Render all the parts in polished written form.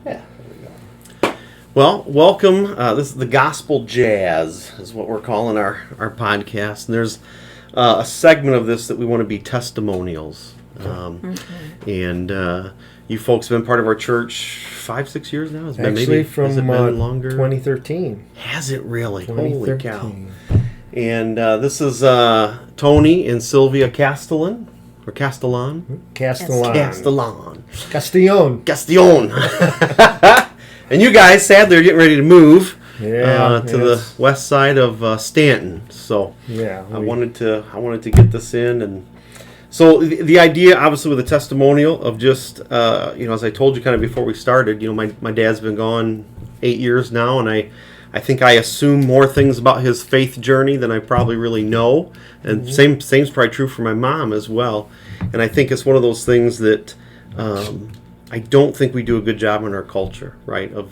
Yeah. Well, welcome. This is the GOSPELjazz is what we're calling our podcast. And there's a segment of this that we want to be testimonials. And you folks have been part of our church 5-6 years now? Has From longer? 2013. Has it really? Holy cow. And this is Tony and Silvia Castellon. Or Castellon? Castellon. Castellon. And you guys, sadly, are getting ready to move to the west side of Stanton. So I wanted to get this in, and so the idea, obviously, with the testimonial of just as I told you kind of before we started, my dad's been gone 8 years now, and I think I assume more things about his faith journey than I probably really know, and same's probably true for my mom as well. And I think it's one of those things that I don't think we do a good job in our culture, right? And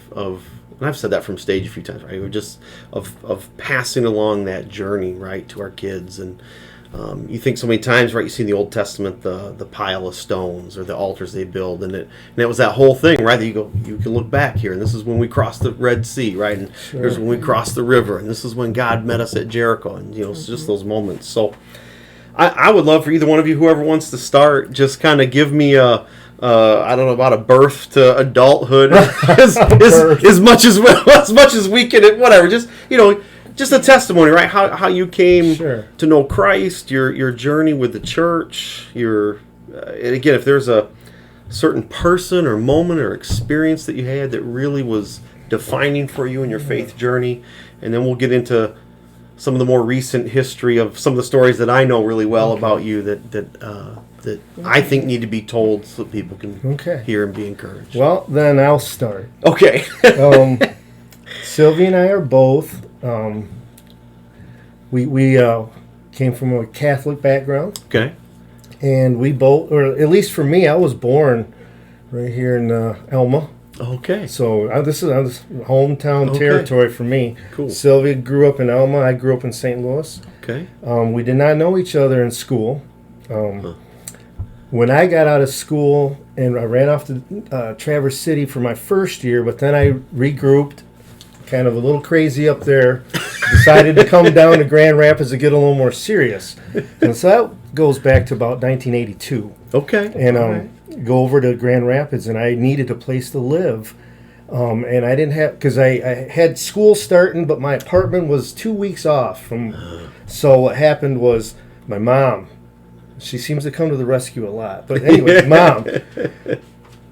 I've said that from stage a few times, right? We're just of passing along that journey, right, to our kids. And you think so many times, right? You see in the Old Testament the pile of stones or the altars they build, and it was that whole thing, right? That you can look back here, and this is when we crossed the Red Sea, right? And here's when we crossed the river, and this is when God met us at Jericho, and it's just those moments. So I would love for either one of you, whoever wants to start, just kind of give me I don't know about a birth to adulthood as much as we can, whatever. Just a testimony, right? How you came to know Christ, your journey with the church, and again, if there's a certain person or moment or experience that you had that really was defining for you in your faith journey, and then we'll get into some of the more recent history of some of the stories that I know really well about you that I think need to be told so people can hear and be encouraged. Well, then I'll start. Okay. Silvia and I are both. We came from a Catholic background. Okay. And we both, or at least for me, I was born right here in Elma. Okay. So this is hometown territory for me. Cool. Silvia grew up in Elma. I grew up in St. Louis. Okay. We did not know each other in school. When I got out of school and I ran off to Traverse City for my first year, but then I regrouped, kind of a little crazy up there, decided to come down to Grand Rapids to get a little more serious. And so that goes back to about 1982. Okay. And go over to Grand Rapids, and I needed a place to live. And I didn't have, because I had school starting, but my apartment was 2 weeks off. So what happened was my mom, she seems to come to the rescue a lot. But anyway, Mom,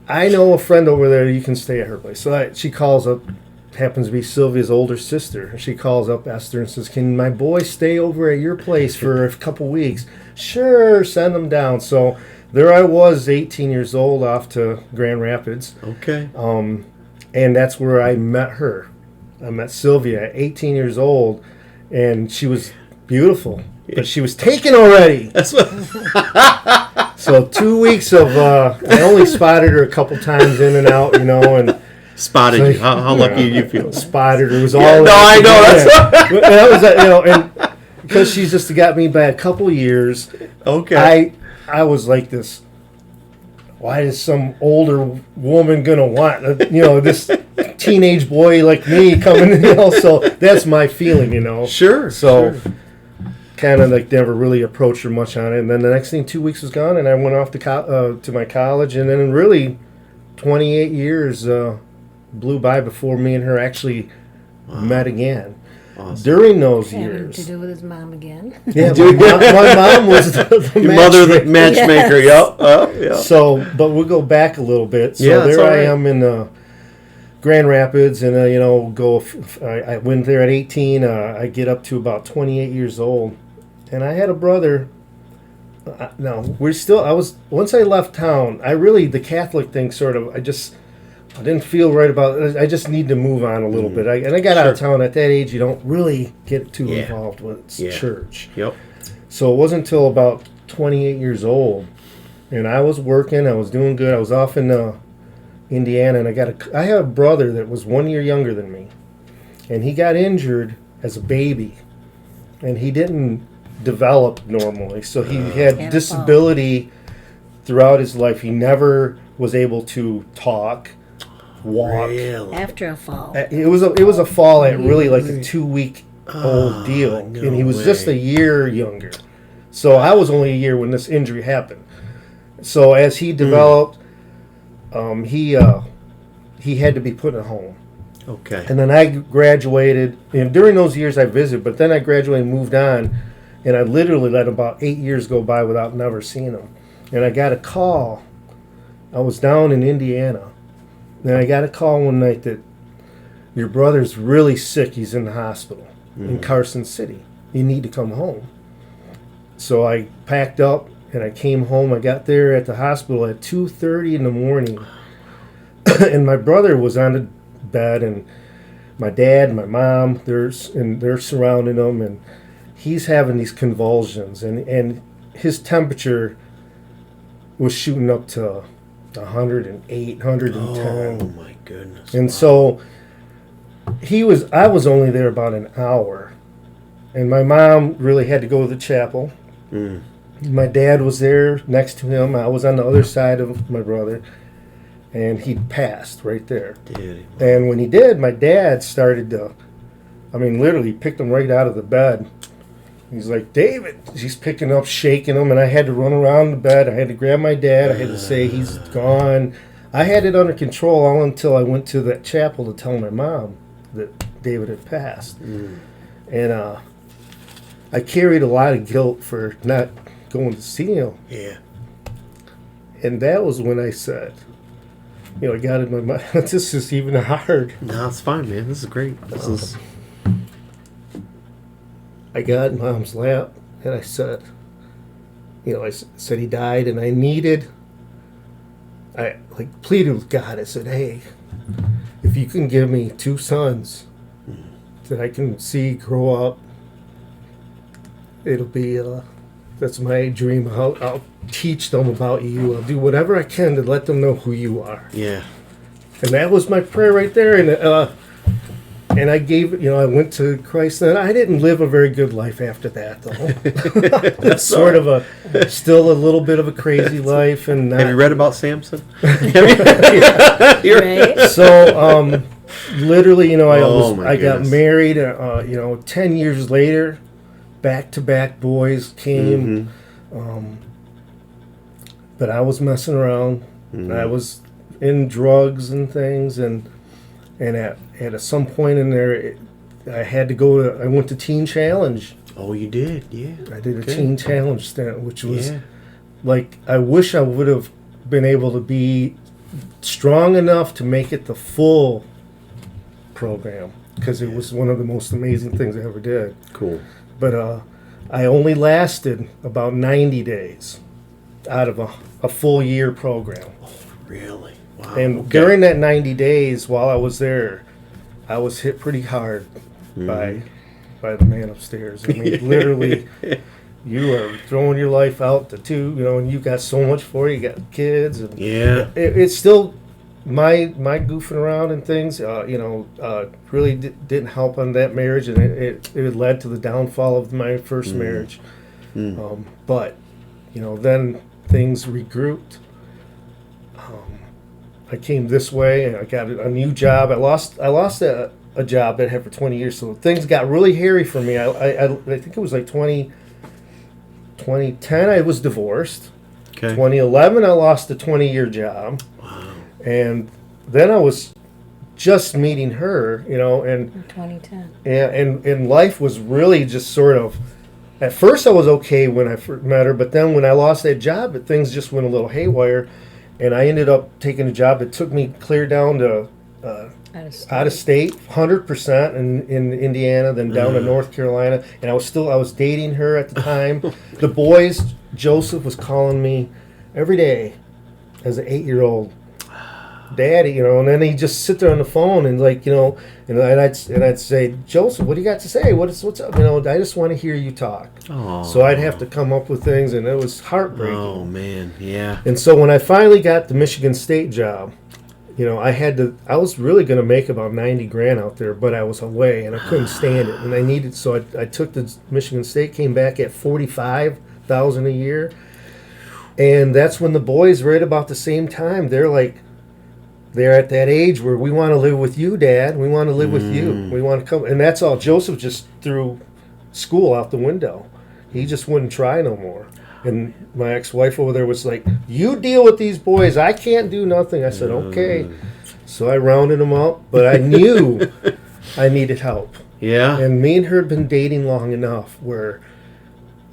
I know a friend over there. You can stay at her place. So she calls up, happens to be Silvia's older sister. She calls up Esther and says, "Can my boy stay over at your place for a couple weeks?" Sure, send them down. So there I was, 18 years old, off to Grand Rapids. Okay. And that's where I met her. I met Silvia at 18 years old, and she was beautiful. But she was taken already. That's what. So 2 weeks of I only spotted her a couple times in and out, and spotted you. How lucky did you feel? Spotted her. It was all. No, I know. That was and because she's just got me by a couple years. Okay. I was like this. Why is some older woman gonna want this teenage boy like me coming? So that's my feeling, Sure. So. Kind of like never really approached her much on it, and then the next thing 2 weeks was gone, and I went off to my college, and then really 28 years blew by before me and her actually met again. Awesome. During those years, to do with his mom again. Yeah, my mom was the mother, the matchmaker. Yes. Yep. So, but we'll go back a little bit. So there I am in Grand Rapids, and I went there at 18. I get up to about 28 years old. And I had a brother. Once I left town, the Catholic thing I didn't feel right about it. I just need to move on a little bit. I got out of town at that age. You don't really get too involved with church. Yep. So it wasn't until about 28 years old, and I was working. I was doing good. I was off in Indiana, and I had a brother that was 1 year younger than me, and he got injured as a baby, and he didn't develop normally, so he had disability throughout his life. He never was able to talk. walk. Really? After a fall. It was a fall at really like a 2-week old deal, no and he was way. just a year younger. So I was only a year when this injury happened. So as he developed, he had to be put in a home. Okay. And then I graduated, and during those years I visited, but then I graduated and moved on, and I literally let about 8 years go by without never seeing him. And I got a call. I was down in Indiana, and I got a call one night that your brother's really sick. He's in the hospital in Carson City. You need to come home. So I packed up, and I came home. I got there at the hospital at 2:30 in the morning, and my brother was on the bed, and my dad and my mom, they're surrounding him, and he's having these convulsions, and his temperature was shooting up to 108, 110. Oh my goodness. And so I was only there about an hour, and my mom really had to go to the chapel. My dad was there next to him. I was on the other side of my brother, and he passed right there. Dude. And when he did, my dad started to, literally picked him right out of the bed. He's like, David. He's picking up, shaking him, and I had to run around the bed. I had to grab my dad. I had to say, he's gone. I had it under control all until I went to that chapel to tell my mom that David had passed. And I carried a lot of guilt for not going to see him. Yeah. And that was when I said, I got in my mind, this is even hard. No, it's fine, man. This is great. I got in Mom's lap, and I said, said he died, and I pleaded with God. I said, hey, if you can give me 2 sons that I can see grow up, it'll be, that's my dream. I'll teach them about you. I'll do whatever I can to let them know who you are. Yeah. And that was my prayer right there. And I gave, I went to Christ. And I didn't live a very good life after that, though. It's sort of still a little bit of a crazy life. And have you read about Samson? Right? So, literally, I got goodness. married. 10 years later, back-to-back boys came. But I was messing around. I was in drugs and things, and at some point in there, I had to go I went to Teen Challenge. Oh, you did? Yeah. I did a Teen Challenge stint, which was I wish I would have been able to be strong enough to make it the full program, because it was one of the most amazing things I ever did. Cool. But I only lasted about 90 days out of a full year program. Oh, really? Wow. And during that 90 days, while I was there, I was hit pretty hard by the man upstairs. I mean, literally, you are throwing your life out the tube, and you got so much for you. You got kids, and it's still my goofing around and things. Really didn't help on that marriage, and it led to the downfall of my first marriage. But then things regrouped. I came this way, and I got a new job. I lost a job that I had for 20 years, so things got really hairy for me. I think it was like 2010 I was divorced. Okay. 2011 I lost a 20-year job. Wow. And then I was just meeting her, and In 2010. and life was really just sort of, at first I was okay when I first met her, but then when I lost that job, things just went a little haywire. And I ended up taking a job that took me clear down to out of state, 100% in Indiana, then down to North Carolina. And I was dating her at the time. The boys, Joseph was calling me every day as an 8-year-old. Daddy, and then he'd just sit there on the phone and and I'd say, Joseph, what do you got to say? What's up? I just want to hear you talk. Aww. So I'd have to come up with things, and it was heartbreaking. Oh man, yeah. And so when I finally got the Michigan State job, I was really going to make about $90,000 out there, but I was away and I couldn't stand it, and I took the Michigan State, came back at $45,000 a year, and that's when the boys, right about the same time, they're like, they're at that age where we want to live with you, Dad. We want to live with you. We want to come. And that's all. Joseph just threw school out the window. He just wouldn't try no more. And my ex-wife over there was like, you deal with these boys. I can't do nothing. I said, okay. So I rounded them up, but I knew I needed help. Yeah. And me and her had been dating long enough where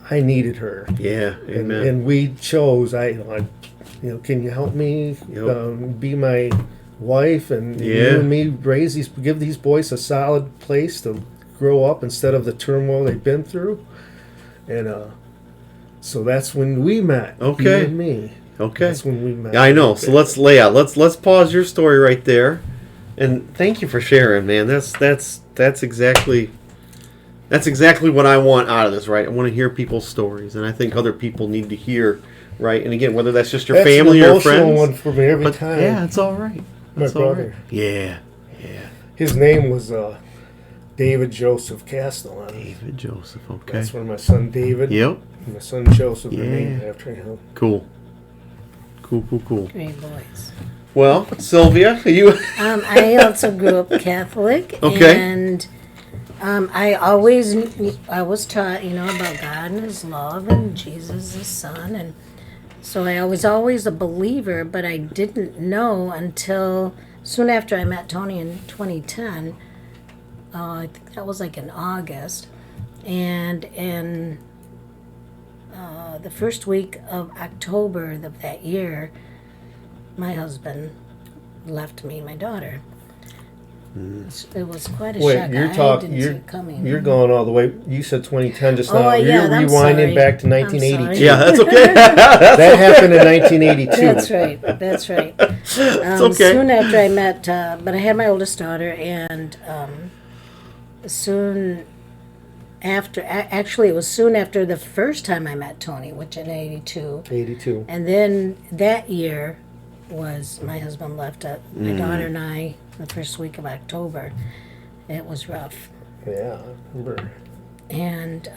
I needed her. Yeah. Amen. And we chose, can you help me be my wife and you and me give these boys a solid place to grow up instead of the turmoil they've been through. And so that's when we met. Okay. You and me. Okay. That's when we met. Yeah, I know. So let's lay out. Let's pause your story right there. And thank you for sharing, man. That's exactly what I want out of this, right? I want to hear people's stories, and I think other people need to hear, right? And again, whether that's just your family or friends. That's an emotional one for me every time. Yeah, it's all right. My brother. Right. Yeah. His name was David Joseph Castellon. David Joseph, okay. That's where my son David. Yep. And my son Joseph are named after him. Cool. Great boys. Well, Silvia, you. I also grew up Catholic. Okay. And I was taught, about God and His love and Jesus, His Son, and so I was always a believer. But I didn't know until soon after I met Tony in 2010. I think that was like in August, and in the first week of October of that year, my husband left me and my daughter. It was quite a shock. You're going all the way. You said 2010 just now. Yeah, you're rewinding back to 1982. Yeah, that's okay. That happened in 1982. That's right. It's okay. Soon after I met, but I had my oldest daughter, and soon after, actually it was soon after the first time I met Tony, which in 82. And then that year was my husband left my daughter and I the first week of October. It was rough. Yeah, I remember. And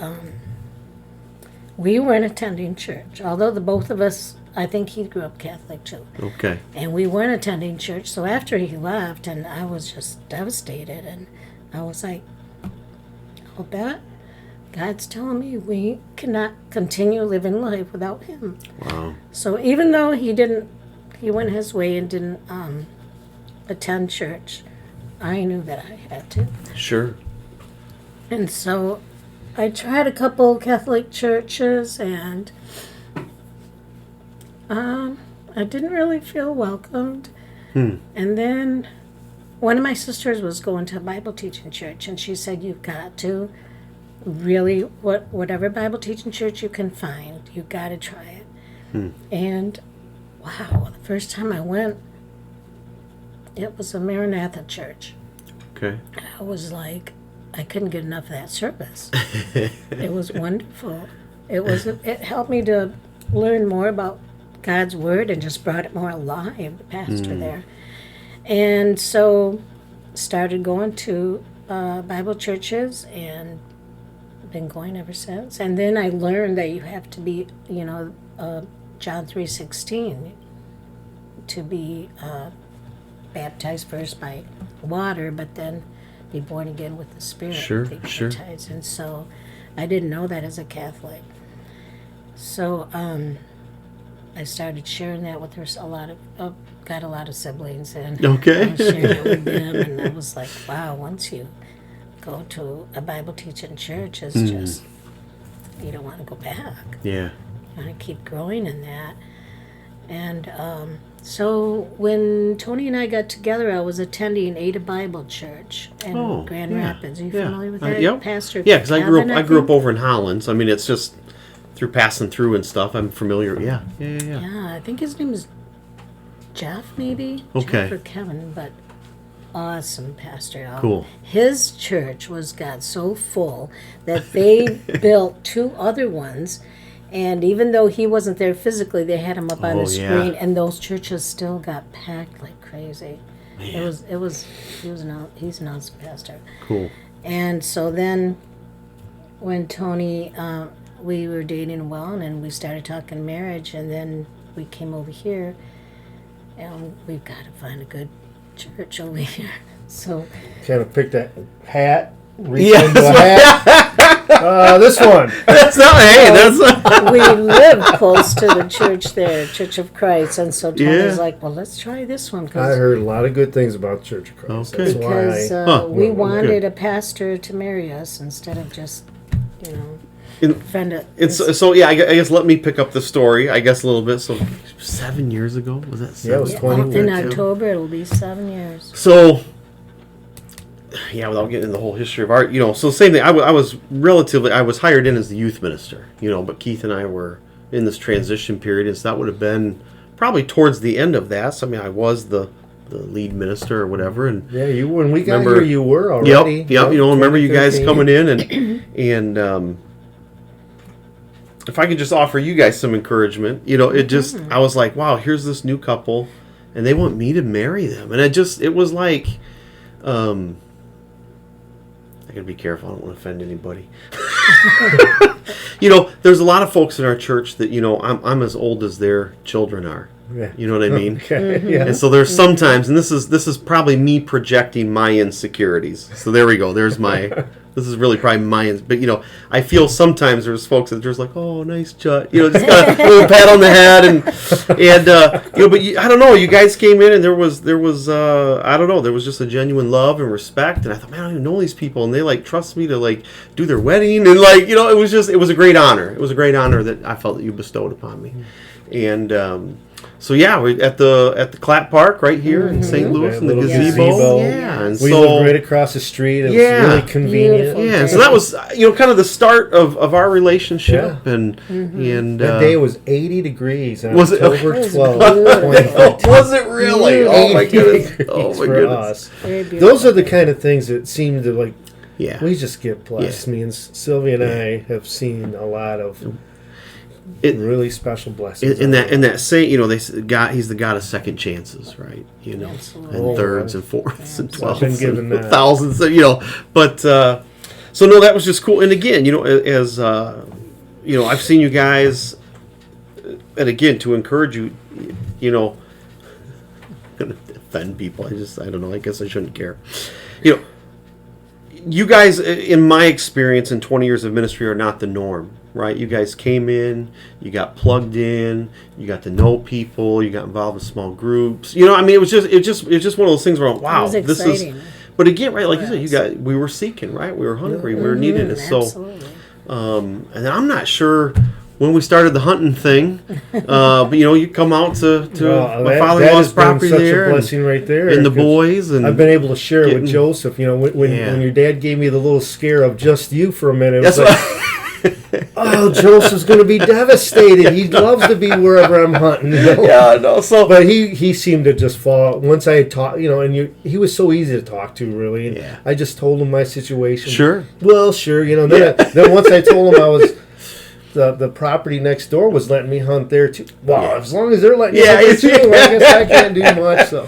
we weren't attending church, although the both of us, I think he grew up Catholic too. Okay. And we weren't attending church, so after he left, and I was just devastated, and I was like, I'll bet God's telling me we cannot continue living life without him. Wow. So even though he went his way and didn't attend church, I knew that I had to. Sure. And so I tried a couple Catholic churches, and I didn't really feel welcomed. And then one of my sisters was going to a Bible teaching church, and she said, you've got to really, whatever Bible teaching church you can find, you've got to try it. And wow, the first time I went, it was a Maranatha church. Okay. I was like, I couldn't get enough of that service. It was wonderful. It helped me to learn more about God's Word and just brought it more alive, the pastor there. And so started going to Bible churches and been going ever since. And then I learned that you have to be, John 3:16, to be baptized first by water, but then be born again with the Spirit. Sure. And so I didn't know that as a Catholic. So I started sharing that with her. Got a lot of siblings, and okay. I was sharing it with them, and I was like, wow, once you go to a Bible teaching church, it's just, you don't want to go back. Yeah. And I keep growing in that. And so when Tony and I got together, I was attending Ada Bible Church in Grand Rapids. Are you familiar with that? Yep. Pastor Yeah, because I grew Kevin, up. I grew up over in Holland. So I mean, it's just through passing through and stuff. I'm familiar. Yeah. Yeah, I think his name is Jeff, maybe. Okay. Jeff or Kevin, but awesome pastor. Cool. His church got so full that they built 2 other ones. And even though he wasn't there physically, they had him up on the screen, and those churches still got packed like crazy. Man. He's an awesome pastor. Cool. And so then, when Tony, we were dating well, and we started talking marriage, and then we came over here. and we've got to find a good church over here. So kind of picked a hat, reached into a hat. This one. That's not. Hey, that's. We live close to the church there, Church of Christ, and so Tony's like, "Well, let's try this one." I heard a lot of good things about Church of Christ. Okay. That's Because we wanted good. a pastor to marry us instead of just, friend it. I guess let me pick up the story. I guess a little bit. So 7 years ago was that? 7? Yeah, it was 20 In years. October, it'll be 7 years. So, without getting into the whole history of art, so same thing. I was hired in as the youth minister, but Keith and I were in this transition period, and so that would have been probably towards the end of that. So, I was the lead minister or whatever, and when we got here, you were already. Yep. Remember you guys coming in, and if I could just offer you guys some encouragement, it just, I was like, wow, here's this new couple, and they want me to marry them, and it was like, I gotta be careful. I don't want to offend anybody. There's a lot of folks in our church that I'm as old as their children are. Yeah. You know what I mean? Okay. Yeah. And so there's sometimes, and this is probably me projecting my insecurities. So there we go. There's my. This is really probably my. But I feel sometimes there's folks that just like, oh, nice Chut. Just kind of a little pat on the head and But I don't know. You guys came in and there was I don't know. There was just a genuine love and respect, and I thought, man, I don't even know these people, and they trust me to do their wedding, and it was a great honor. It was a great honor that I felt that you bestowed upon me, and. So we're at the Clap Park right here in St. Louis in the gazebo. Yeah, and we live right across the street. It was really convenient. Beautiful. Yeah, so that was kind of the start of our relationship, and that day was 80 degrees on Was it? October 12th. Was it really? Oh my goodness! Oh my goodness! Very beautiful. Those are the kind of things that seem to Yeah, we just get blessed. Me and Silvia and I have seen a lot of really special blessings. in that saying, he's the God of second chances, right? Absolutely. And thirds and fourths and I've 12s been given and that. thousands, but so no, that was just cool. And again, as I've seen you guys, and again to encourage you, I'm gonna offend people. I don't know. I guess I shouldn't care. You guys, in my experience in 20 years of ministry, are not the norm. Right, you guys came in, you got plugged in, you got to know people, you got involved in small groups. It was just one of those things where, wow, this is. But again, right, like you said, we were seeking, right? We were hungry, we were needing it. So, Absolutely. And I'm not sure when we started the hunting thing, but you come out to my father-in-law's property such there, a blessing right there, and the boys, and I've been able to share it with Joseph. When your dad gave me the little scare of just you for a minute, it was oh, Joseph's going to be devastated. He loves to be wherever I'm hunting. Yeah, no. So, but he seemed to just fall once I talked. And he was so easy to talk to, really. And I just told him my situation. Sure. Well, sure. Then once I told him I was the property next door was letting me hunt there too. Well, as long as they're letting me hunt there too, I guess I can't do much. So,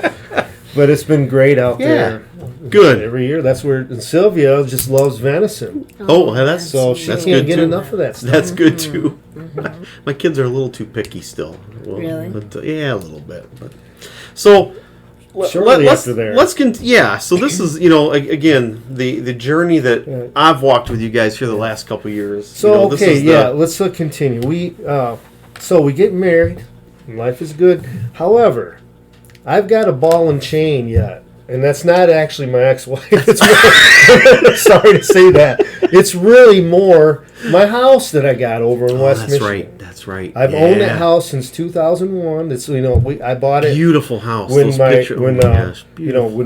but it's been great out there. Good. Every year, that's where Silvia just loves venison. That's she that's can't good get too. enough of that stuff. That's good too. My kids are a little too picky still. Really? But, a little bit. But so shortly after there. So this is again the journey that I've walked with you guys for the last couple of years. So let's continue. We get married. And life is good. However, I've got a ball and chain yet. And that's not actually my ex-wife. Sorry to say that. It's really more my house that I got over in West Michigan. That's right. I've owned that house since 2001. It's I bought it. Beautiful house. When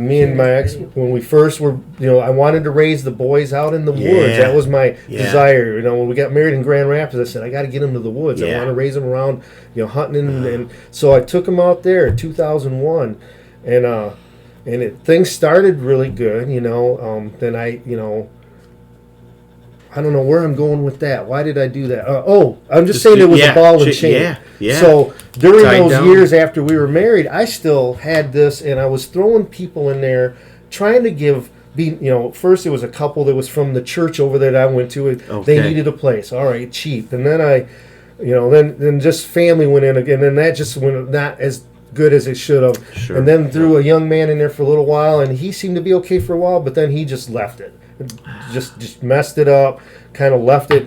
me and my ex, when we first were, I wanted to raise the boys out in the woods. That was my desire. When we got married in Grand Rapids, I said I got to get them to the woods. I want to raise them around, hunting, and so I took them out there in 2001, and things started really good, then I don't know where I'm going with that. Why did I do that? I'm just saying it was a ball and chain. Yeah. So during those years after we were married, I still had this, and I was throwing people in there, trying to first it was a couple that was from the church over there that I went to. They needed a place. All right, cheap. And then then just family went in again, and that just went not as good as it should have. Sure. And then threw a young man in there for a little while, and he seemed to be okay for a while, but then he just left it. Just messed it up, kind of left it,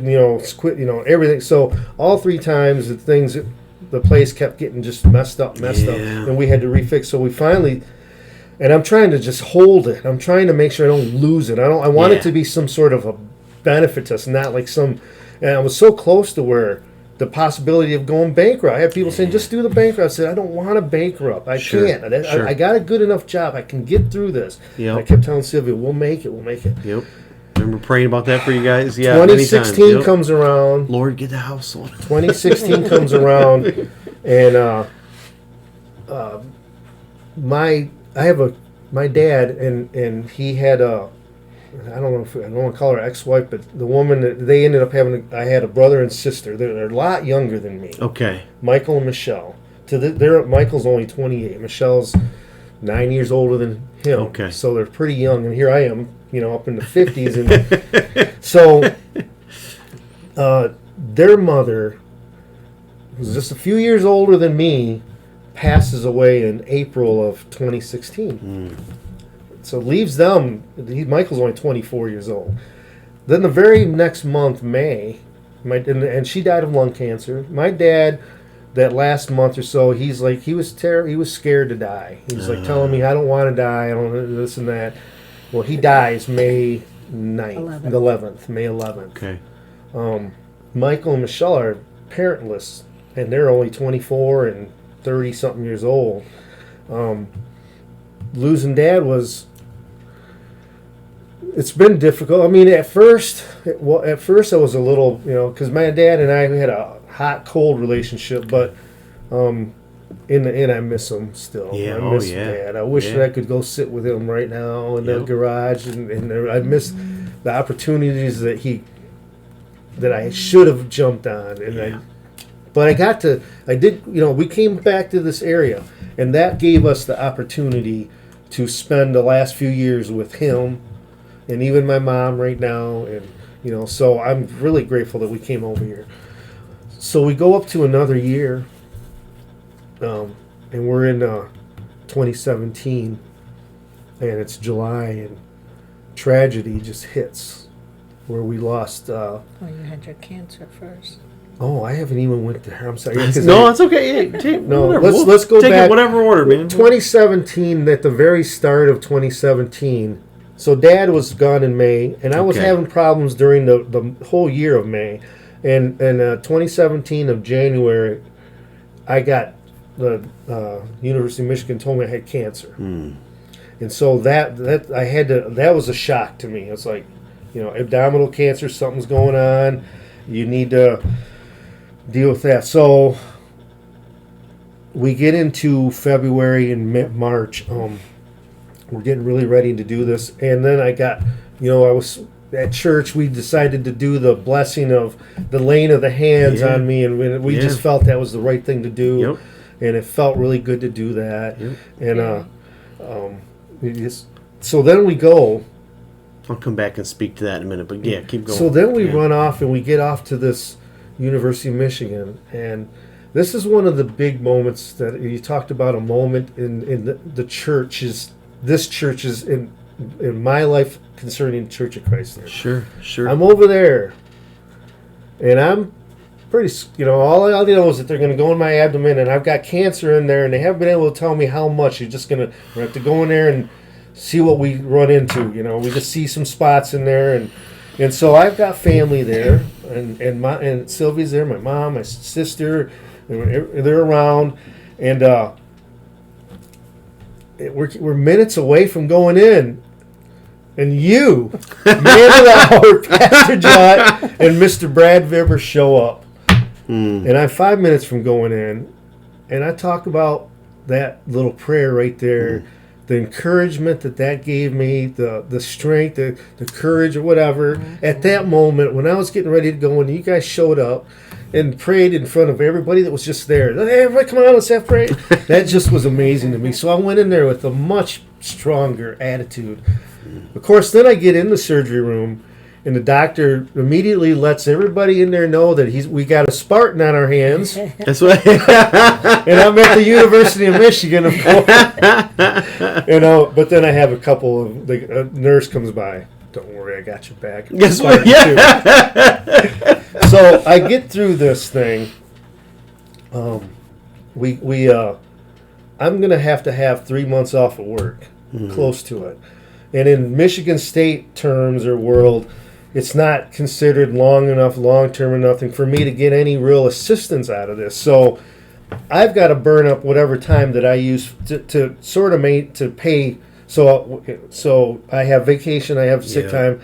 quit, everything. So all 3 times the place kept getting just messed up, and we had to refix. So we finally, and I'm trying to just hold it. I'm trying to make sure I don't lose it. I want it to be some sort of a benefit to us, not like and I was so close to where the possibility of going bankrupt. I had people saying, just do the bankrupt. I said, I don't want to bankrupt. I can't. I got a good enough job. I can get through this. Yep. I kept telling Silvia, we'll make it. Yep. Remember praying about that for you guys? Yeah. 2016 comes around. Lord, get the house sold. 2016 comes around, and my dad, and he had I don't know if I don't want to call her ex-wife, but the woman that they ended up having. I had a brother and sister. They're a lot younger than me. Okay. Michael and Michelle. Michael's only 28. Michelle's 9 years older than him. Okay. So they're pretty young, and here I am, up in the 50s, and so their mother was just a few years older than me. Passes away in April of 2016. So leaves them. Michael's only 24 years old. Then the very next month, May, and she died of lung cancer. My dad, that last month or so, he was scared to die. He was like telling me, I don't want to die. I don't this and that. Well, he dies May 9th, 11th, May 11th. Okay. Michael and Michelle are parentless, and they're only 24 and 30-something years old. Losing Dad it's been difficult. I mean, at first I was a little, because my dad and I had a hot-cold relationship, but in the end, I miss him still. Yeah, I miss Dad. I wish that I could go sit with him right now in the garage, and I miss the opportunities that I should have jumped on, and we came back to this area, and that gave us the opportunity to spend the last few years with him, and even my mom right now, and so I'm really grateful that we came over here. So we go up to another year, and we're in 2017, and it's July, and tragedy just hits, where we lost. You had your cancer first. Oh, I haven't even went there. I'm sorry. No, it's okay. Let's go take back. It whatever order, man. 2017, at the very start of 2017. So Dad was gone in May, and I was having problems during the whole year of May. And 2017 of January, I got the University of Michigan told me I had cancer. And so that was a shock to me. It's like, abdominal cancer, something's going on. You need to deal with that. So we get into February and March. We're getting really ready to do this. And then I got, I was at church. We decided to do the blessing of the laying of the hands on me. And we just felt that was the right thing to do. Yep. And it felt really good to do that. Yep. And so then we go. I'll come back and speak to that in a minute, but keep going. So then we run off, and we get off to this University of Michigan, and this is one of the big moments that you talked about, a moment in the churches. This church is in my life concerning Church of Christ there. Sure. I'm over there, and I'm pretty, all I know is that they're going to go in my abdomen, and I've got cancer in there, and they haven't been able to tell me how much. We're going to have to go in there and see what we run into. We just see some spots in there, and so I've got family there, and Silvia's there, my mom, my sister, they're around, and we're minutes away from going in, and you, man of the hour, Pastor John, and Mr. Brad Vibber show up, and I'm 5 minutes from going in, and I talk about that little prayer right there. The encouragement that gave me, the strength, the courage, or whatever. At that moment, when I was getting ready to go in, you guys showed up and prayed in front of everybody that was just there. Hey, everybody, come on, let's have prayer. That just was amazing to me. So I went in there with a much stronger attitude. Of course, then I get in the surgery room, And the doctor immediately lets everybody in there know that we got a Spartan on our hands. That's what. And I'm at the University of Michigan, of course. But then I have a couple of a nurse comes by. Don't worry, I got your back. Guess what? Yeah. So I get through this thing. I'm gonna have to have 3 months off of work, close to it. And in Michigan State terms or world, it's not considered long-term enough for me to get any real assistance out of this. So I've got to burn up whatever time that I use to sort of to pay. So I have vacation, I have sick time,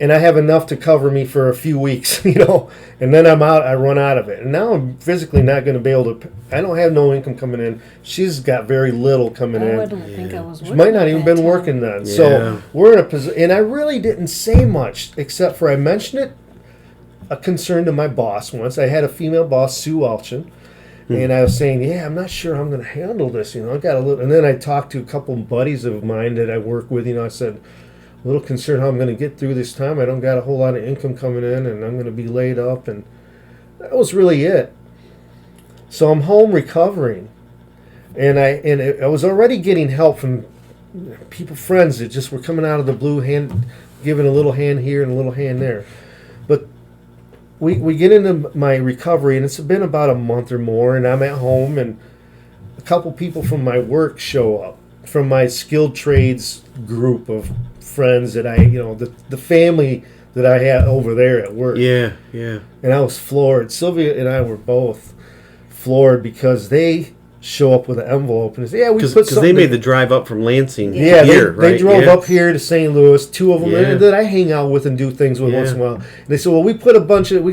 and I have enough to cover me for a few weeks, and then I'm out. I run out of it, and now I'm physically not going to be able to. I don't have no income coming in. She's got very little coming in. I don't think I was working. She might not even been working then. Yeah. So we're in a position, and I really didn't say much except for I mentioned it, a concern to my boss once. I had a female boss, Sue Alchin. And I was saying, I'm not sure I'm going to handle this. I got a little, and then I talked to a couple buddies of mine that I work with. I said, a little concerned how I'm going to get through this time. I don't got a whole lot of income coming in, and I'm going to be laid up, and that was really it. So I'm home recovering, and I was already getting help from friends that just were coming out of the blue, giving a little hand here and a little hand there, but. We get into my recovery, and it's been about a month or more, and I'm at home, and a couple people from my work show up, from my skilled trades group of friends that the family that I had over there at work. Yeah. And I was floored. Sylvia and I were both floored because they show up with an envelope and say, we put something. Because they made the drive up from Lansing. Yeah, here, they drove up here to St. Louis. Two of them that I hang out with and do things with once in a while. And they said, we got a bunch of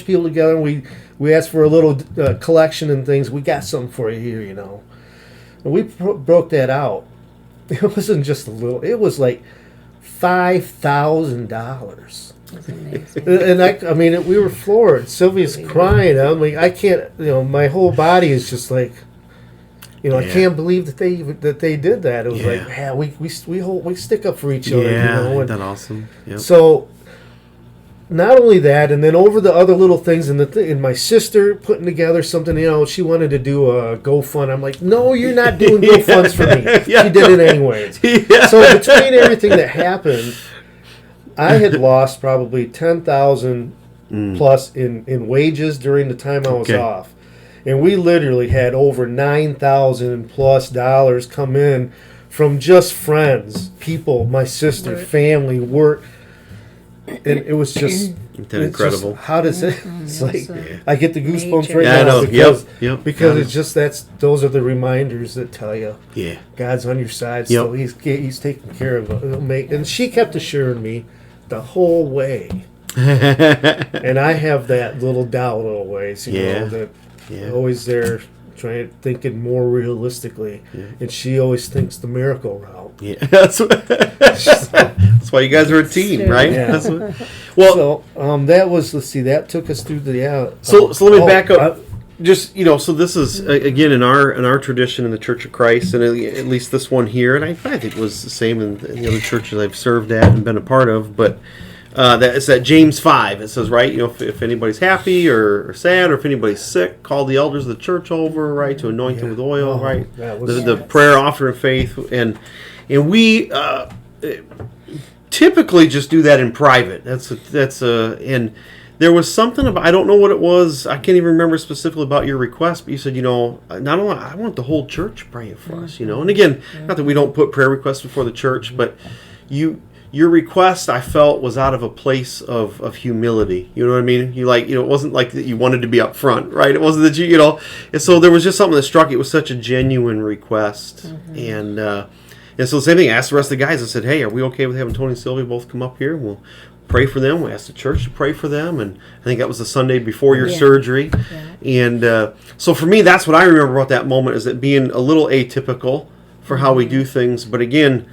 people together, and we asked for a little collection and things. We got something for you here, And we broke that out. It wasn't just a little. It was like $5,000. And we were floored. Sylvia's crying. I'm like, I can't. My whole body is just like. I can't believe that they did that. It was like, we stick up for each other. Isn't that awesome? Yep. So, not only that, and then over the other little things, and my sister putting together something. She wanted to do a GoFund. I'm like, no, you're not doing GoFunds for me. She did it anyways. Yeah. So between everything that happened, I had lost probably $10,000 plus in wages during the time I was off. And we literally had over $9,000 plus come in from just friends, people, my sister, family, work. And it was just incredible. How does it? It's like I get the goosebumps right now because it's just those are the reminders that tell you, God's on your side. So He's taking care of it. And she kept assuring me the whole way, and I have that little doubt always, that. Always there, thinking more realistically, and she always thinks the miracle route. Yeah, that's why you guys are a team, right? Yeah. So that was that took us through the So let me back up. So this is again in our tradition in the Church of Christ, and at least this one here, and I think it was the same in the other churches I've served at and been a part of, but. It's that James 5. It says, right, if anybody's happy or sad, or if anybody's sick, call the elders of the church over, right, to anoint them with oil, right? The prayer, offer of faith, and we typically just do that in private. And there was something about, I don't know what it was. I can't even remember specifically about your request, but you said, not only I want the whole church praying for us, And again, not that we don't put prayer requests before the church, but your request, I felt, was out of a place of humility. You know what I mean? It wasn't like that you wanted to be up front, right? It wasn't that and so there was just something that struck. It was such a genuine request. And so the same thing, I asked the rest of the guys, I said, hey, are we okay with having Tony and Silvia both come up here? We'll pray for them. We asked the church to pray for them. And I think that was the Sunday before your surgery. Yeah. And so for me, that's what I remember about that moment, is it being a little atypical for how we do things. But again,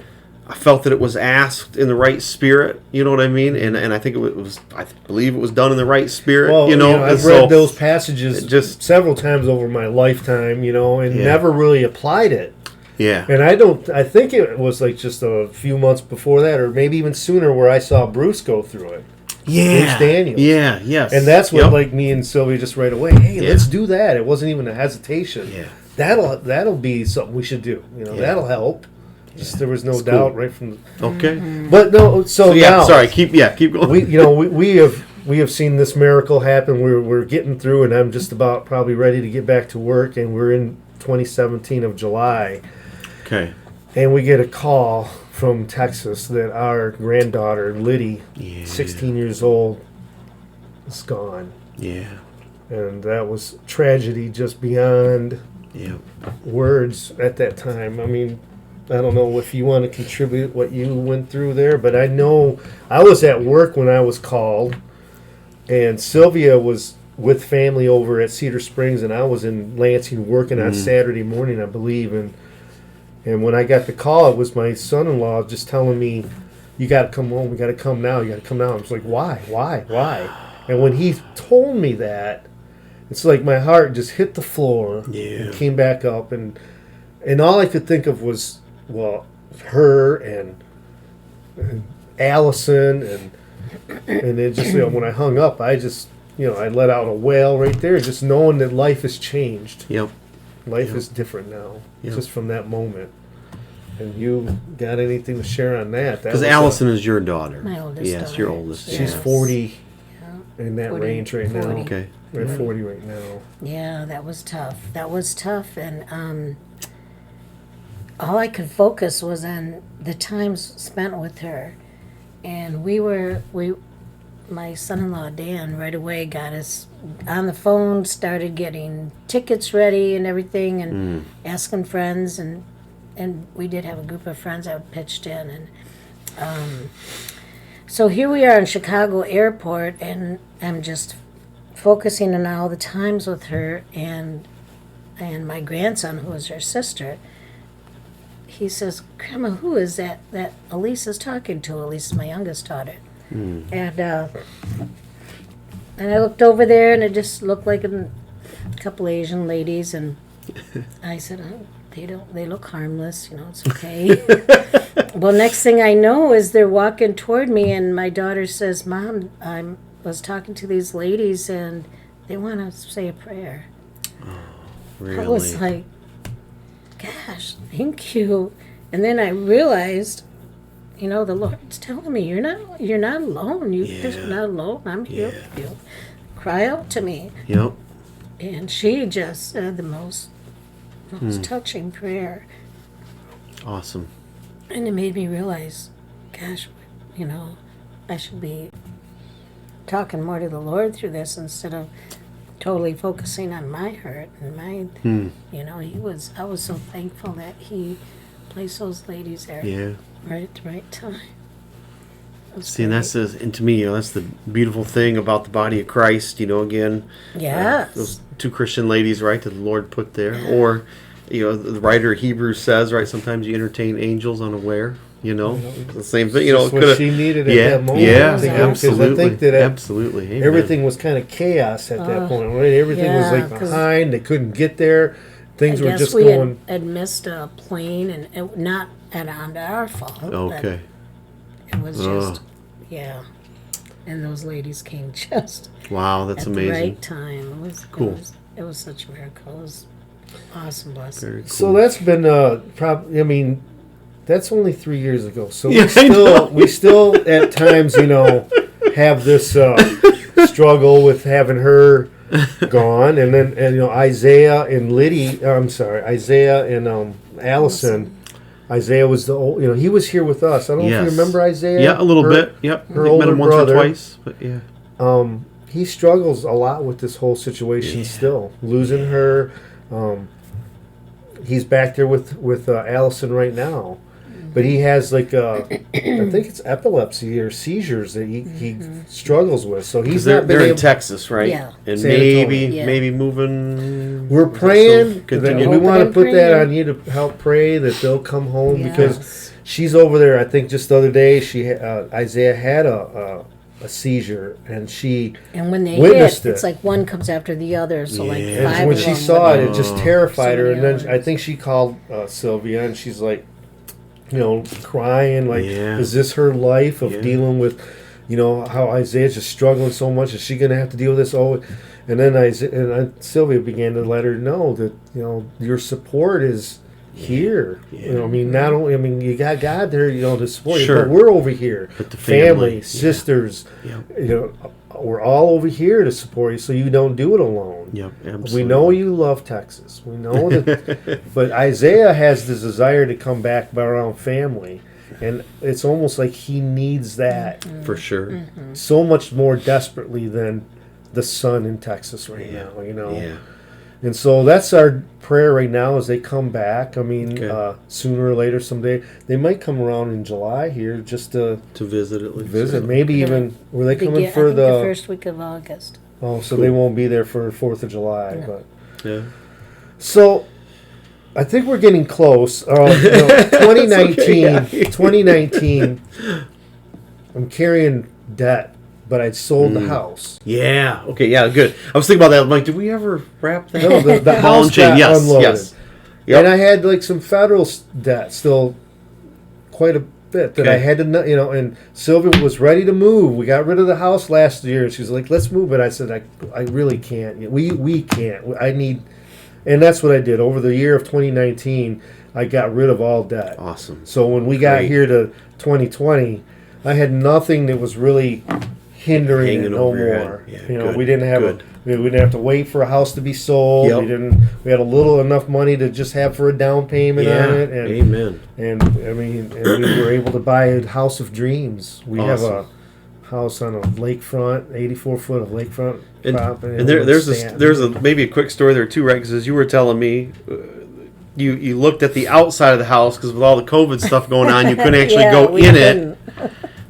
I felt that it was asked in the right spirit, you know what I mean, and I think I believe it was done in the right spirit, Well, I've read those passages just several times over my lifetime, and never really applied it. Yeah. And I think it was like just a few months before that, or maybe even sooner, where I saw Bruce go through it. Yeah. Bruce Daniels. Yeah, yes. And that's what, like, me and Silvia just right away, hey, let's do that. It wasn't even a hesitation. Yeah. That'll be something we should do. That'll help. Just there was no That's doubt cool. right from Okay. But no, so now, sorry, keep going. we have seen this miracle happen. We're getting through, and I'm just about probably ready to get back to work, and we're in 2017 of July. Okay. And we get a call from Texas that our granddaughter, Liddy, 16 years old, is gone. Yeah. And that was tragedy just beyond words at that time. I mean, I don't know if you want to contribute what you went through there, but I know I was at work when I was called, and Silvia was with family over at Cedar Springs, and I was in Lansing working on Saturday morning, I believe, and when I got the call, it was my son-in-law just telling me, you got to come home, you got to come now, you got to come now. I was like, why? And when he told me that, it's like my heart just hit the floor and came back up, and all I could think of was, well, her and Allison, and it just, when I hung up, I just, I let out a wail right there, just knowing that life has changed. Yep. Life is different now, just from that moment. And you got anything to share on that? Because Allison is your daughter. My oldest Yes, daughter. your oldest. She's 40 in that 40, range right now. 40. Okay. We're at 40 right now. Yeah, that was tough. And all I could focus was on the times spent with her. And my son-in-law Dan right away got us on the phone, started getting tickets ready and everything, and asking friends, and we did have a group of friends that pitched in, and so here we are in Chicago Airport, and I'm just focusing on all the times with her, and my grandson, who is her sister, he says, Grandma, who is that Elise is talking to? Elise is my youngest daughter. And I looked over there, and it just looked like a couple Asian ladies, and I said, oh, they look harmless, it's okay. Well, next thing I know is they're walking toward me, and my daughter says, Mom, I was talking to these ladies, and they want to say a prayer. Oh, really? I was like, gosh, thank you. And then I realized, the Lord's telling me, you're not alone. You're not alone. I'm here with you. Cry out to me. Yep. And she just said the most touching prayer. Awesome. And it made me realize, gosh, I should be talking more to the Lord through this instead of totally focusing on my hurt and my, I was so thankful that he placed those ladies there. Yeah. Right at the right time. See, and and to me, that's the beautiful thing about the body of Christ, again. Yes. Those two Christian ladies, right, that the Lord put there. Or, the writer of Hebrews says, right, sometimes you entertain angels unaware, the same thing, It's what she needed at that moment. Yeah, absolutely. I think that absolutely. Amen. everything was kind of chaos at that point, right? Everything was like behind. They couldn't get there. Things were just going. Had missed a plane, and it, not on our fault. Okay. It was just, and those ladies came just wow, that's at amazing. the right time. It was cool. It was such a miracle. It was awesome blessing. Very cool. So that's been probably. I mean, that's only 3 years ago. So we still at times have this struggle with having her gone, and then Isaiah and Isaiah and Allison. Isaiah was the old, he was here with us. I don't know if you remember Isaiah. Yeah, a little bit. Yep. Her older met him once brother, or twice, but yeah. He struggles a lot with this whole situation still. Losing her. He's back there with Allison right now. But he has I think it's epilepsy or seizures that he struggles with. So he's not been they're able. in Texas, right? Yeah. And San Antonio. maybe moving. We're praying that we want to and put that praying. on you to help pray that they'll come home Yes. because she's over there. I think just the other day Isaiah had a a seizure, and she And when they witnessed hit, it's like one comes after the other. So like Yeah. five And when of she them saw would- it, it just terrified So her. many And then I others. think she called Silvia, and she's like, crying, like, Yeah. is this her life of Yeah. dealing with, how Isaiah's just struggling so much? Is she going to have to deal with this? Oh, and then Sylvia began to let her know that, your support is here. Yeah. Not only, you got God there, to support you, Sure. but we're over here. But the family, yeah. Sisters, Yep. we're all over here to support you, so you don't do it alone. Yep, absolutely. We know you love Texas. We know that, but Isaiah has this desire to come back around family, and it's almost like he needs that For sure. so much more desperately than the sun in Texas right now. Yeah. And so that's our prayer right now as they come back. Okay. Sooner or later, someday they might come around in July here just to visit at least. visit. Maybe even were they coming I for think the first week of August. Oh, so they won't be there for 4th of July, No. but. Yeah. So, I think we're getting close. 2019, okay, 2019, I'm carrying debt, but I'd sold the house. Yeah. Okay. Yeah. Good. I was thinking about that. I'm like, did we ever wrap that? No, the house Launching, got yes, unloaded. yes. Yep. And I had like some federal debt still, quite a bit that I Okay. had to, and Sylvia was ready to move. We got rid of the house last year, and she was like, let's move it. I said, I really can't. We can't. I need, and that's what I did. Over the year of 2019, I got rid of all debt. Awesome. So when we got Great. here to 2020, I had nothing that was really hindering Hanging it no over your more. head. Yeah, good, we didn't have good. we didn't have to wait for a house to be sold. Yep. We had a little enough money to just have for a down payment Yeah. on it, and Amen. and we were able to buy a house of dreams. We have a Awesome. house on a lakefront, 84 foot of lakefront property. And there's maybe a quick story there too, right? Because as you were telling me, you looked at the outside of the house because with all the COVID stuff going on, you couldn't actually Yeah, go we in couldn't. it.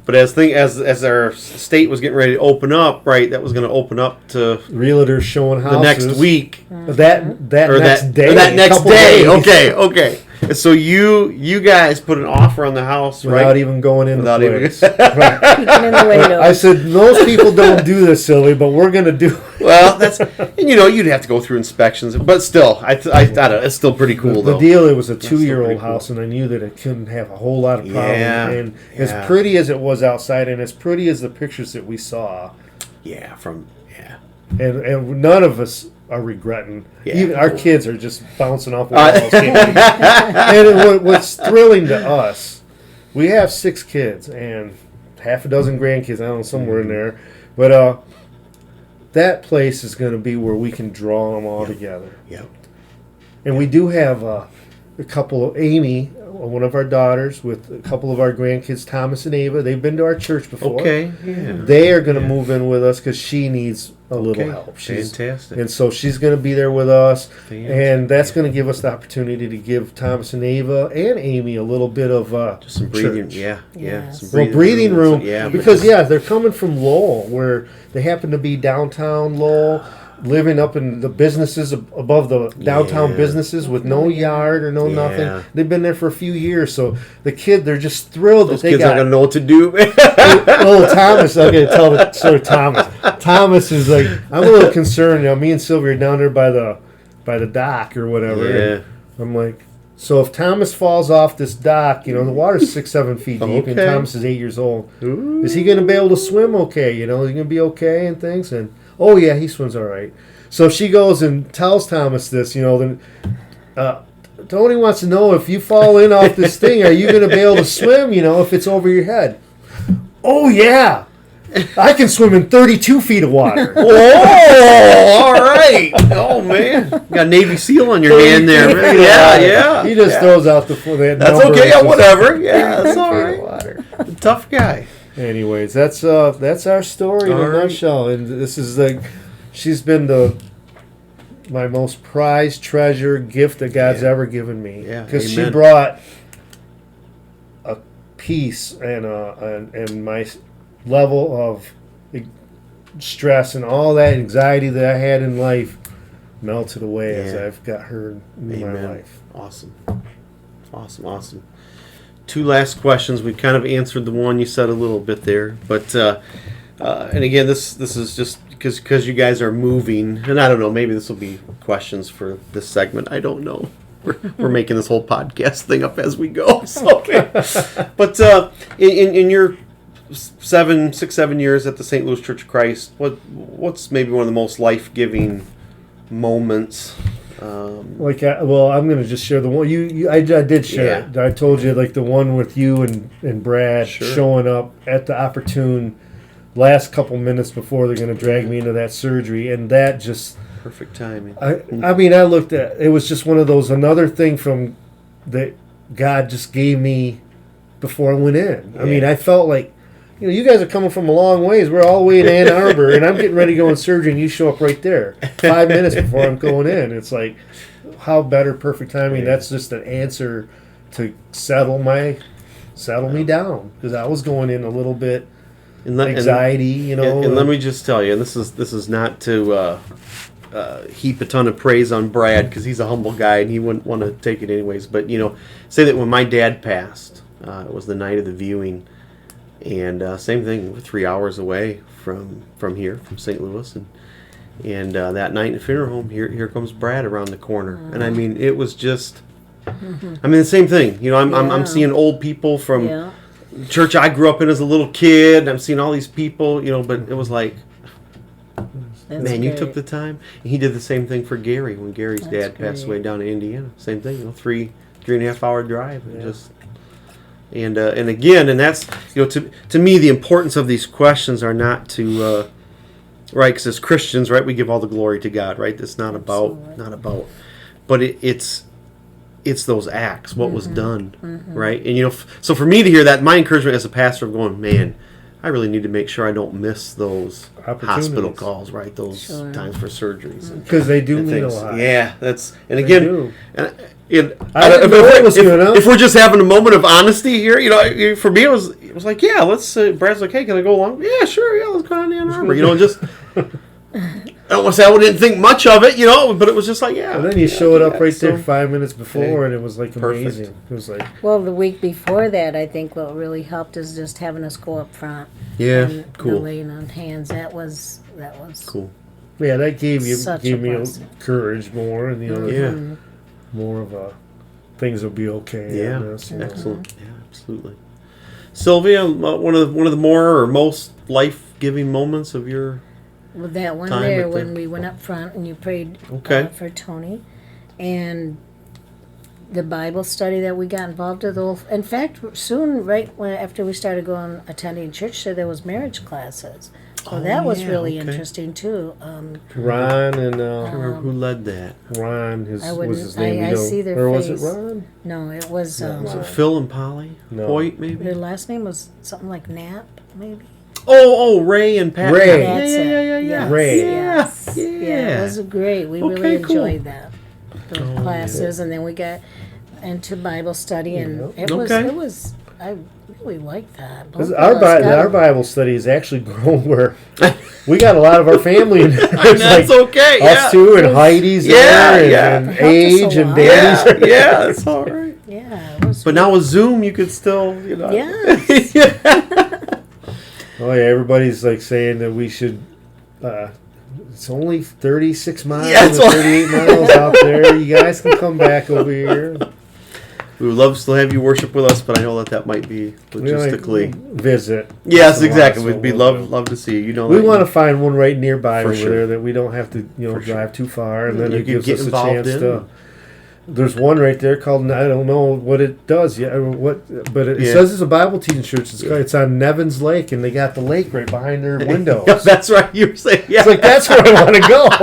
But as our state was getting ready to open up, right, that was going to open up to realtors showing the houses next week That or next that day. or that next couple day. days, Okay. And so you guys put an offer on the house, without right? even going in Without the even- place. Right. Peeking in the window. I said, most people don't do this, silly, but we're going to do it. Well, that's you'd have to go through inspections, but still, I don't know, it's still pretty cool The though. deal, it was a still 2-year-old pretty cool. house, and I knew that it couldn't have a whole lot of problems. Yeah, And yeah. as pretty as it was outside, and as pretty as the pictures that we saw, Yeah, and none of us are regretting. Yeah. Even our kids are just bouncing off walls. And what's thrilling to us, we have 6 kids and half a dozen grandkids. I don't know, somewhere in there, but that place is going to be where we can draw them all together. Yep. And we do have a couple of Amy, one of our daughters, with a couple of our grandkids, Thomas and Ava. They've been to our church before. Okay. Yeah. They are going to move in with us because she needs a little help. Fantastic. And so she's going to be there with us. Fantastic. And that's going to give us the opportunity to give Thomas and Ava and Amy a little bit of Just some breathing. church. Yeah. Yes. Some Breathing room. Yeah. Because, they're coming from Lowell, where they happen to be downtown Lowell, living up in the businesses above the downtown Yeah. businesses with no yard or no Yeah. nothing. They've been there for a few years. So they're just thrilled Those that they kids got aren't gonna know what to do. little Thomas. I'm going to tell the story. Thomas is like, I'm a little concerned. Me and Silvia are down there by the dock or whatever. Yeah. And I'm like, so if Thomas falls off this dock, the water's 6-7 feet deep, and Okay. Thomas is 8 years old. Ooh. Is he going to be able to swim? Okay, is he going to be okay and things? And oh yeah, he swims all right. So she goes and tells Thomas this. Then Tony wants to know, if you fall in off this thing, are you going to be able to swim? If it's over your head. Oh yeah, I can swim in 32 feet of water. Oh, all right. Oh man, you got a Navy SEAL on your hand there. Man. Yeah. He just throws out the That's number. okay. It's Yeah, just- whatever. Yeah, that's all feet of right. water. Tough guy. Anyways, that's our story in All a right. nutshell. And this is she's been my most prized treasure gift that God's ever given me. Yeah, Because she amen. brought a peace and my level of stress and all that anxiety that I had in life melted away as Yeah. I've got her in my Amen. life. Awesome. 2 last questions. We kind of answered the one you said a little bit there, but and again, this is just because you guys are moving, and I don't know, maybe this will be questions for this segment. I don't know. We're making this whole podcast thing up as we go. So, but in your 7 years at the St. Louis Church of Christ, what's maybe one of the most life-giving moments? I'm going to just share the one I did share it. I told you, like the one with you and Brad showing up at the opportune last couple minutes before they're going to drag me into that surgery, and that just perfect timing. I mean, I looked at it was just one of those, another thing from that God just gave me before I went in. I mean, I felt like, you guys are coming from a long ways. We're all the way in Ann Arbor, and I'm getting ready to go in surgery, and you show up right there 5 minutes before I'm going in. It's like, how better perfect timing? That's just an answer to settle me down, because I was going in a little bit anxiety, And let me just tell you, and this is not to heap a ton of praise on Brad, because he's a humble guy and he wouldn't want to take it anyways. But say that when my dad passed, it was the night of the viewing. And same thing, we're 3 hours away from here, from St. Louis, and that night in the funeral home, here comes Brad around the corner, and I mean, it was just, the same thing. I'm seeing old people from church I grew up in as a little kid. I'm seeing all these people, but it was like, That's man, you great. took the time. And he did the same thing for Gary when Gary's dad passed away down in Indiana. Same thing, 3.5 hour drive, and just. And again, and that's, to me, the importance of these questions are not to, right, because as Christians, right, we give all the glory to God, right? It's not about, but it's those acts, what was done, right? And, so for me to hear that, my encouragement as a pastor of going, man, I really need to make sure I don't miss those hospital calls, right? Those times for surgeries. Because they do mean a lot. Yeah, and again, if we're just having a moment of honesty here, for me it was like, let's. Brad's like, hey, can I go along? Yeah, sure, let's go down to Ann Arbor. Just. I don't want to say I didn't think much of it, but it was just like, And then you showed up right there 5 minutes before, and it was like amazing. Perfect. It was like. Well, the week before that, I think what really helped is just having us go up front. Yeah, and cool. The laying on hands. That was cool. Yeah, that gave me blessing. courage more, and more of a things will be okay. Yeah, excellent. Yeah, absolutely. Sylvia, one of the more or most life-giving moments of your. With that one time there with when we went up front and you prayed for Tony, and the Bible study that we got involved with. In fact, soon, after we started attending church, there was marriage classes. So that was really interesting too. Ron and I don't remember who led that. Ron, was his name? I see their or face. was it Ron? No, it was. Was it Phil and Polly? No. Hoyt, maybe. Their last name was something like Knapp, maybe. Oh, Ray and Pat. Ray. That's it. Yeah. Ray. Yes. Yeah, it was great. We really enjoyed that. Those classes, and then we got into Bible study, and it was. I really liked that. Our Bible study has actually grown where we got a lot of our family. And that's okay. Us too, and Heidi's there, and Age, and Daddy's. Yeah, that's all right. Yeah, it was. But now with Zoom, you could still, Yes. Oh yeah, everybody's like saying that we should. It's only 36 miles, 38 miles out there. You guys can come back over here. We would love to still have you worship with us, but I know that might be logistically. Visit. Yes, exactly. We'd be love to see you. We want to find one right nearby over sure. there that we don't have to drive too far, and then it gives us a involved chance to. There's one right there called, I don't know what it does yet, but it says it's a Bible teaching church. It's on Nevins Lake, and they got the lake right behind their windows. Yeah, that's right. You were saying, It's like, that's where I want to go.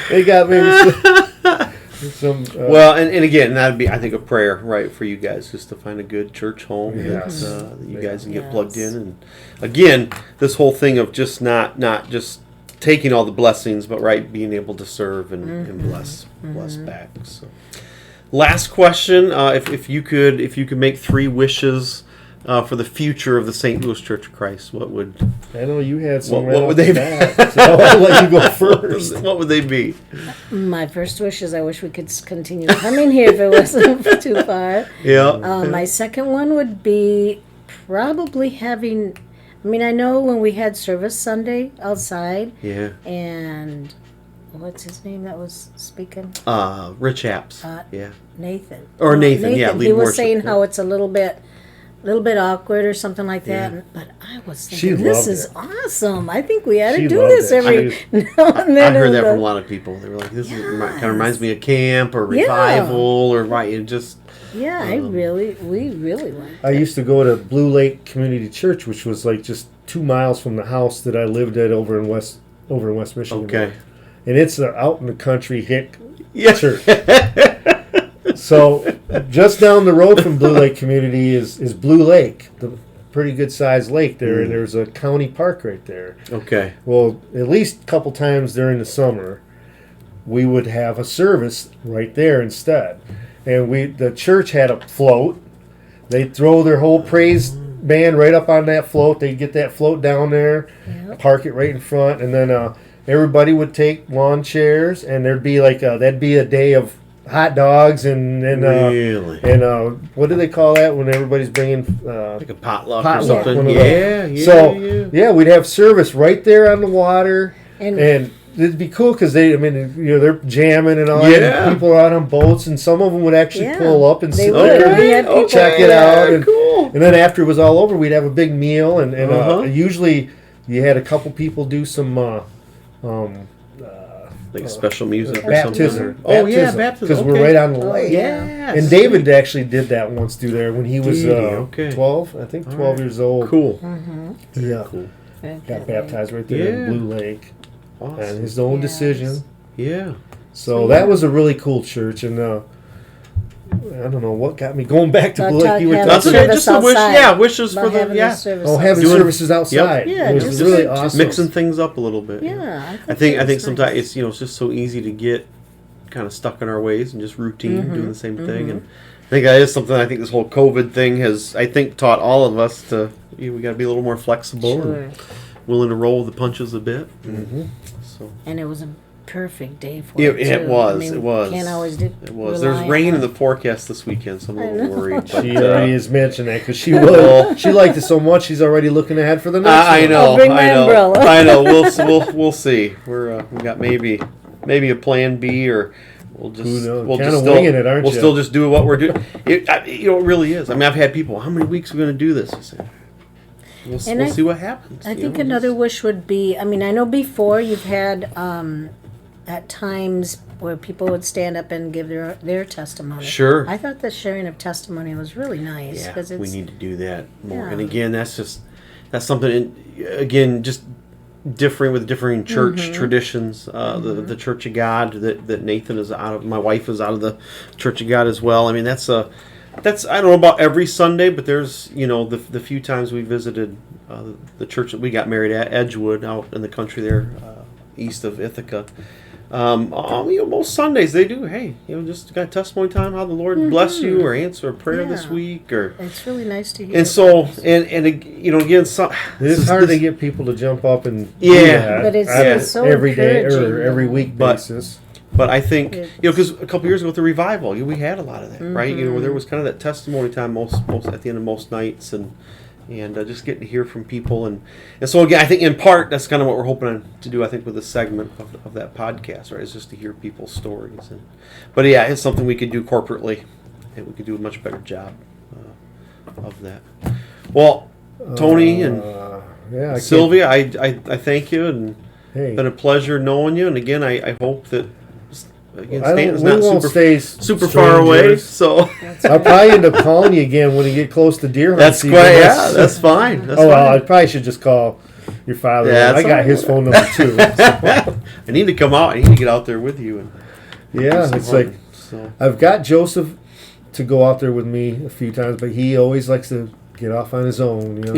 They got maybe some. Well, and again, that'd be, I think, a prayer, right, for you guys, just to find a good church home that you guys can get plugged in. And again, this whole thing of just not just taking all the blessings, but being able to serve and bless back. So, last question: if you could make 3 wishes for the future of the St. Louis Church of Christ, what would? I know you had some. What would they be? So I'll let you go first. What would they be? My first wish is I wish we could continue coming here if it wasn't too far. Yeah. My second one would be probably having I mean, I know when we had service Sunday outside. Yeah. And what's his name that was speaking? Rich Apps. Yeah. Nathan. Nathan, yeah. He was saying how it's a little bit awkward or something like that. Yeah. But I was thinking, this is awesome. I think we ought to She do loved this it. every now and then. I heard that from a lot of people. They were like, this kind of reminds me of camp or revival or right. It just. Yeah, we really like. I used to go to Blue Lake Community Church, which was like just 2 miles from the house that I lived at over in West Michigan. Okay. And it's out in the country hick Yeah. church. So just down the road from Blue Lake Community is Blue Lake, the pretty good sized lake there, and there's a county park right there. Okay. Well, at least a couple times during the summer, we would have a service right there instead. And the church had a float. They'd throw their whole praise band right up on that float. They'd get that float down there, park it right in front, and then everybody would take lawn chairs, and there'd be that'd be a day of hot dogs and really? and what do they call that when everybody's bringing Like a potluck Potluck, or something. one of Yeah. So we'd have service right there on the water, and it'd be cool because they're jamming and all that. And people are out on boats, and some of them would actually pull up and sit there and check it out. And, cool. And then after it was all over, we'd have a big meal, and usually you had a couple people do some like special music or baptism. something. Oh yeah, baptism. Because we're right on the lake. Yeah. And David actually did that once through there when he was 12. I think 12 years old. Cool. Yeah. Cool. Got baptized right there in Blue Lake. Awesome. And his own decision. Yeah. So that was a really cool church, and I don't know what got me going back to Blue Lake. You were talking about just a wish. Wishes for the having services outside. Yeah, it was just really awesome. Mixing things up a little bit. Yeah, I think sometimes it's it's just so easy to get kind of stuck in our ways and just routine, doing the same thing. And I think that is something. I think this whole COVID thing has taught all of us to we got to be a little more flexible and willing to roll with the punches a bit. So and it was a perfect day for it. It was. It was. Can't always do. It was. There's rain in the forecast this weekend, so I'm a little worried. But, she already has mentioned that because she liked it so much. She's already looking ahead for the next one. I know. I'll bring my umbrella. I know. We'll see. We got maybe a plan B, or we'll just winging it, aren't you? We'll still just do what we're doing. It really is. I mean, I've had people. How many weeks are we going to do this? I said, we'll see what happens. I think another wish would be. I mean, I know before you've had. At times where people would stand up and give their testimony. Sure. I thought the sharing of testimony was really nice. Yeah, we need to do that more. Yeah. And again, that's something, again, just differing with differing church traditions. The Church of God that Nathan is out of, my wife is out of the Church of God as well. I mean, that's I don't know about every Sunday, but there's, the few times we visited the church that we got married at, Edgewood, out in the country there, east of Ithaca. Most Sundays they do. Hey, just got testimony time. How the Lord bless you, or answer a prayer this week, or it's really nice to hear. And so, and again, it's hard to get people to jump up and but it's so every day or every week basis. But I think because a couple years ago with the revival, we had a lot of that, right? Where there was kind of that testimony time most at the end of most nights, and just getting to hear from people, and so again, I think in part that's kind of what we're hoping to do. I think with this segment of that podcast, right, is just to hear people's stories. But it's something we could do corporately, and we could do a much better job of that. Well, Tony and Silvia, I thank you, and it's been a pleasure knowing you. And again, I hope that. Again, Stanton's not super far away, so I'll probably end up calling you again when you get close to deer hunting season. That's fine. Well, I probably should just call your father. I got his phone number too. So. I need to come out. I need to get out there with you. It's like I've got Joseph to go out there with me a few times, but he always likes to get off on his own. But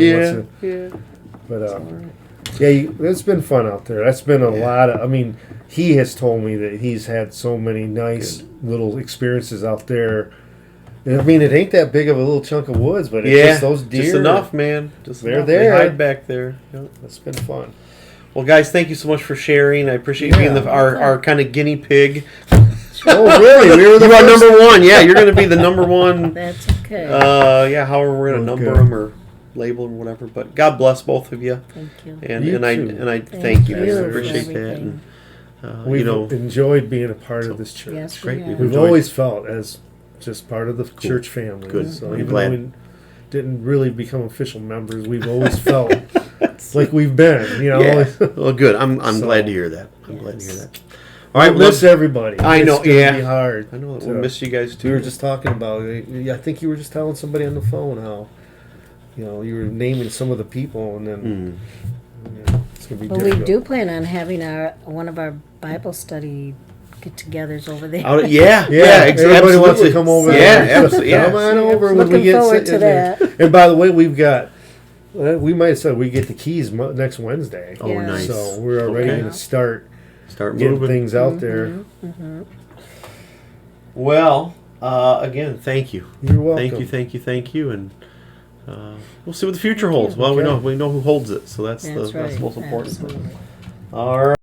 it's been fun out there. That's been a lot of. I mean, he has told me that he's had so many nice little experiences out there. I mean, it ain't that big of a little chunk of woods, but it's just those deer. Just enough, man. They're there. They hide back there. It's been fun. Well, guys, thank you so much for sharing. I appreciate you being our kind of guinea pig. Oh, really? You are number one. Yeah, you're going to be the number one. That's okay. However we're going to number them, or label or whatever. But God bless both of you. Thank you. And I Thank thank you. I you for appreciate that. everything. And, We've enjoyed being a part of this church. Yes, great. we have. We've always felt as just part of the church family. Good. So I'm even glad. though we didn't really become official members, we've always felt like we've been. Yeah. Well, good. I'm So, glad to hear that. I'm glad to hear Yes. that. All right, We'll miss everybody. I know, It's gonna yeah. be hard. I know that to- we'll miss you guys too. We were just talking about. I think you were just telling somebody on the phone how, you were naming some of the people, and then it's gonna be. But we difficult. do plan on having one of our Bible study get-togethers over there. Yeah, Everybody wants to absolutely. come over. Yeah, there. absolutely. Yeah. Come on over when Looking we get forward sitting to there. that. And by the way, we've got. We might have said we get the keys next Wednesday. Oh, Yeah. nice. So we're already Okay. going to start Start getting moving. things out there. Well, again, thank you. You're welcome. Thank you, and we'll see what the future holds. Well, Okay. we know who holds it, so that's That's the right. most important thing. Absolutely. All right.